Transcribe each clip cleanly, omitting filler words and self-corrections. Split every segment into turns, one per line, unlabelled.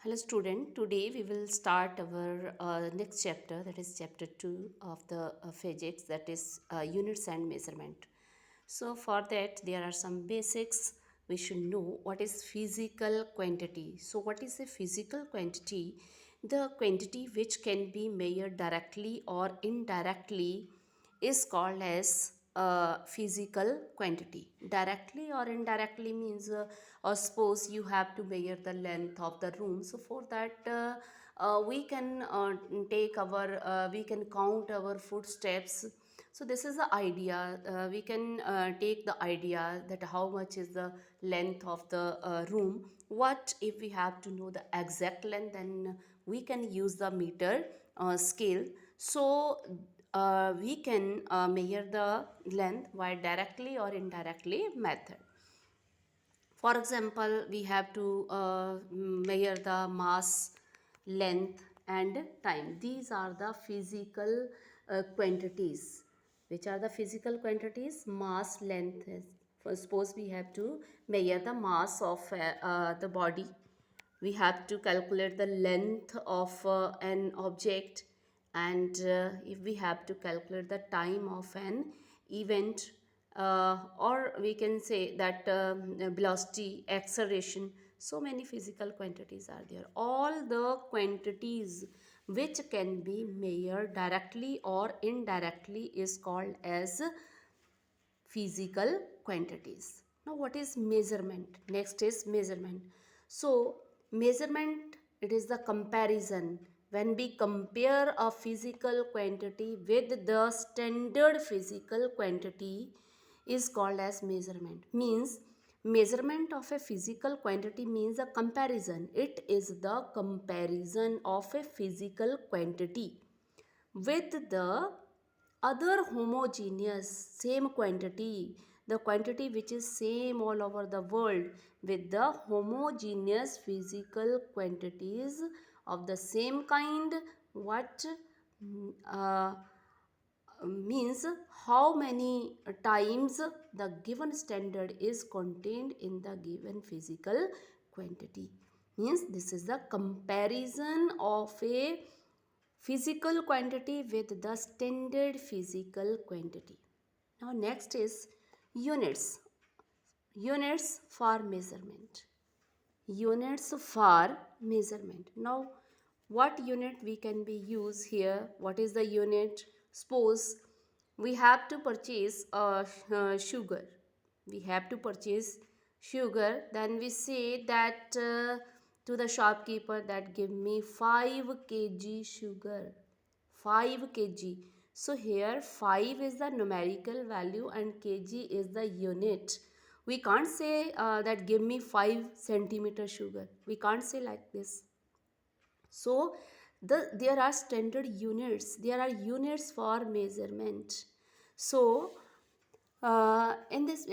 Hello student, today we will start our next chapter, that is chapter 2 of the physics, that is units and measurement. So for that there are some basics. We should know what is physical quantity. So what is a physical quantity? The quantity which can be measured directly or indirectly is called as physical quantity. Directly or indirectly means or suppose you have to measure the length of the room, so for that we can take our we can count our footsteps. So this is the idea. We can take the idea that how much is the length of the room. What if we have to know the exact length, then we can use the meter scale. So we can measure the length by directly or indirectly method. For example, we have to measure the mass, length and time. These are the physical quantities. Which are the physical quantities? Mass, length. Suppose we have to measure the mass of the body. We have to calculate the length of an object, and if we have to calculate the time of an event, or we can say that velocity, acceleration. So many physical quantities are there. All the quantities which can be measured directly or indirectly is called as physical quantities. Now what is measurement? Next is measurement. So measurement, it is the comparison. When we compare a physical quantity with the standard physical quantity is called as measurement. Means measurement of a physical quantity means a comparison. It is the comparison of a physical quantity with the other homogeneous same quantity, the quantity which is same all over the world, with the homogeneous physical quantities of the same kind. What uh, means how many times the given standard is contained in the given physical quantity. Means this is the comparison of a physical quantity with the standard physical quantity. Now next is units. Units for measurement. Units for measurement. Now what unit we can be use here? What is the unit? Suppose we have to purchase sugar. We have to purchase sugar. Then we say that to the shopkeeper that give me 5 kg sugar. 5 kg. So here 5 is the numerical value and kg is the unit. We can't say that give me 5 centimeter sugar. We can't say like this. So there are standard units. There are units for measurement. So in this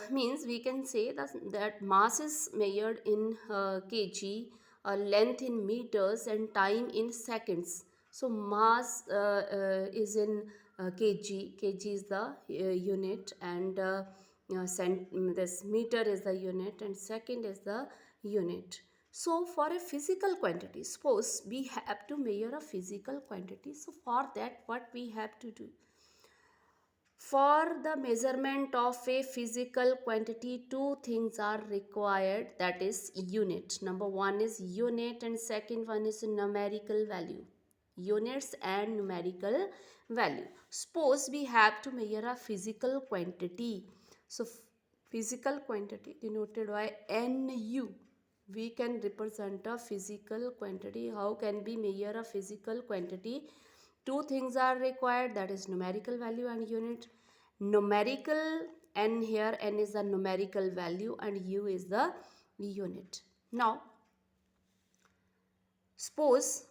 means we can say that mass is measured in kg, length in meters and time in seconds. So mass is in kg. Kg is the unit, and this meter is the unit and second is the unit. So for a physical quantity, suppose we have to measure a physical quantity. So for that what we have to do? For the measurement of a physical quantity, two things are required, that is unit. Number one is unit and second one is numerical value. Units and numerical value. Suppose we have to measure a physical quantity. So physical quantity denoted by NU. We can represent a physical quantity. How can we measure a physical quantity? Two things are required, that is numerical value and unit. Numerical, n here, n is the numerical value and u is the unit. Now suppose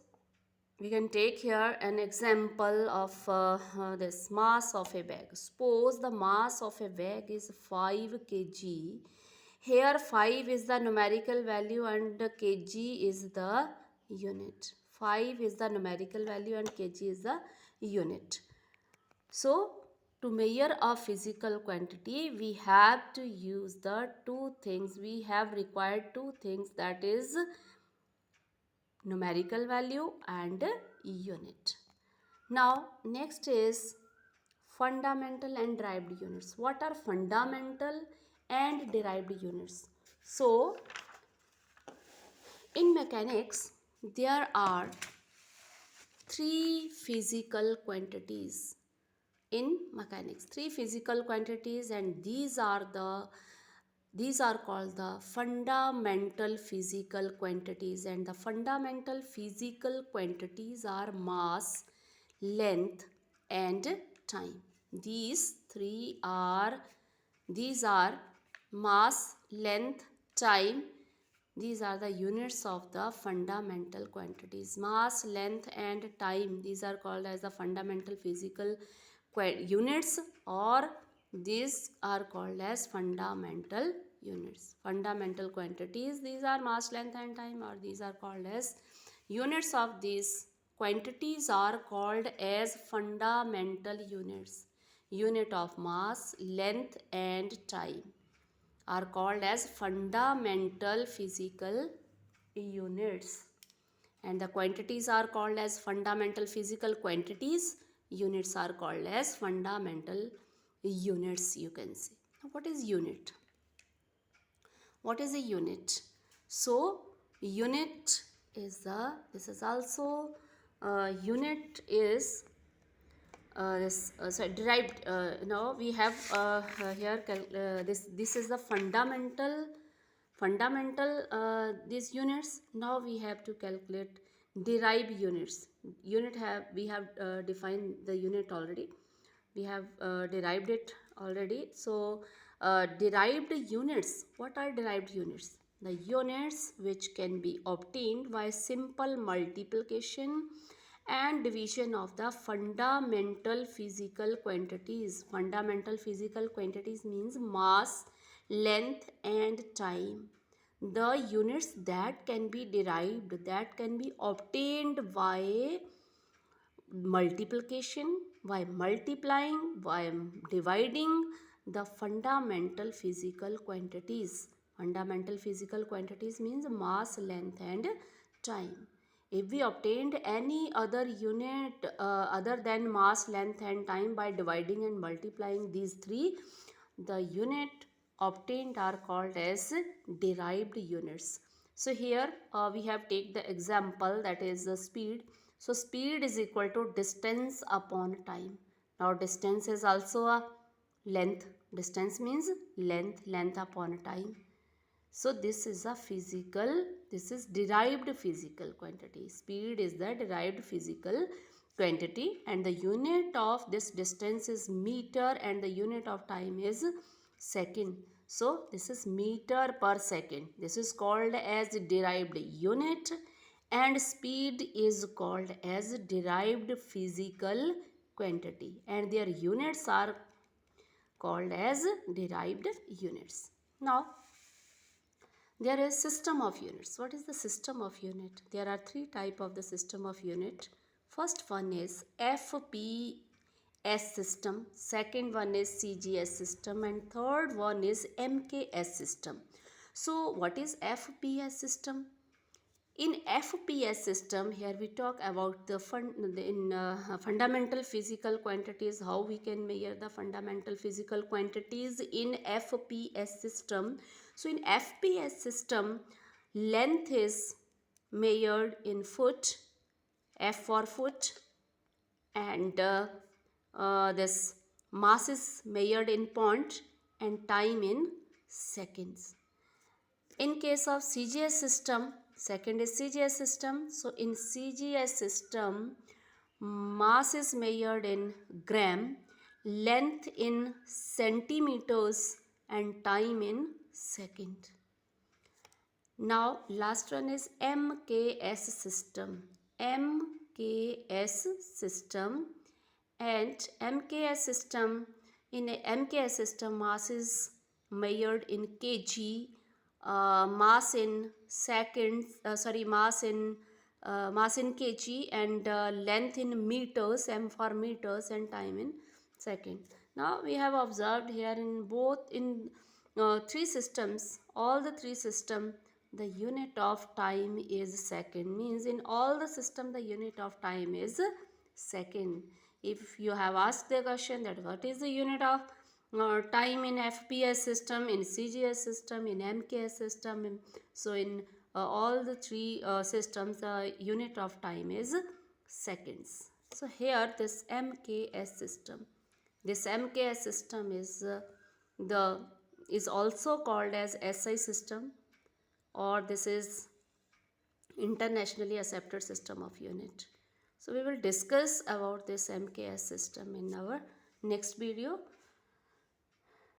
we can take here an example of this mass of a bag. Suppose the mass of a bag is 5 kg. Here 5 is the numerical value and kg is the unit. 5 is the numerical value and kg is the unit. So to measure a physical quantity, we have to use the two things. We have required two things, that is numerical value and unit. Now next is fundamental and derived units. What are fundamental and derived units? So in mechanics there are three physical quantities. In mechanics, three physical quantities, and these are called the fundamental physical quantities. And the fundamental physical quantities are mass, length and time. These are mass, length, time. These are the units of the fundamental quantities. Mass, length and time, these are called as the fundamental physical units, or these are called as fundamental units. Fundamental quantities, these are mass, length and time, or these are called as units of these quantities are called as fundamental units. Unit of mass, length and time are called as fundamental physical units, and the quantities are called as fundamental physical quantities. Units are called as fundamental units, you can say. Now, what is unit? What is a unit? So unit is this is also unit is derived. Now we have here this is the fundamental these units. Now we have to calculate derived units. We have defined the unit already. We have derived it already. So derived units, what are derived units? The units which can be obtained by simple multiplication and division of the fundamental physical quantities. Fundamental physical quantities means mass, length and time. The units that can be derived, that can be obtained by multiplication, by multiplying, by dividing the fundamental physical quantities. Fundamental physical quantities means mass, length and time. If we obtained any other unit other than mass, length and time by dividing and multiplying these three, the unit obtained are called as derived units. So here we have take the example, that is the speed. So speed is equal to distance upon time. Now distance is also a length. Distance means length upon time. So this is this is derived physical quantity. Speed is the derived physical quantity, and the unit of this distance is meter and the unit of time is second. So this is meter per second. This is called as derived unit, and speed is called as derived physical quantity, and their units are called as derived units. Now there is system of units. What is the system of unit? There are three type of the system of unit. First one is FPS system, second one is CGS system, and third one is MKS system. So what is FPS system? In FPS system, here we talk about the fundamental physical quantities, how we can measure the fundamental physical quantities in FPS system. So in FPS system, length is measured in foot, F for foot, and this mass is measured in point and time in seconds. In case of CGS system, second is CGS system. So in CGS system, mass is measured in gram, length in centimeters and time in second. Now last one is MKS system. MKS system, and MKS system, in a MKS system, mass is measured in kg, mass in seconds, mass in kg, and length in meters, m for meters, and time in second. Now we have observed here in both in three systems, all the three system, the unit of time is second, means in all the system the unit of time is second. If you have asked the question that what is the unit of time in FPS system, in CGS system, in MKS system, so in all the three systems the unit of time is seconds. So here this MKS system, this MKS system is also called as SI system, or this is internationally accepted system of unit. So we will discuss about this MKS system in our next video.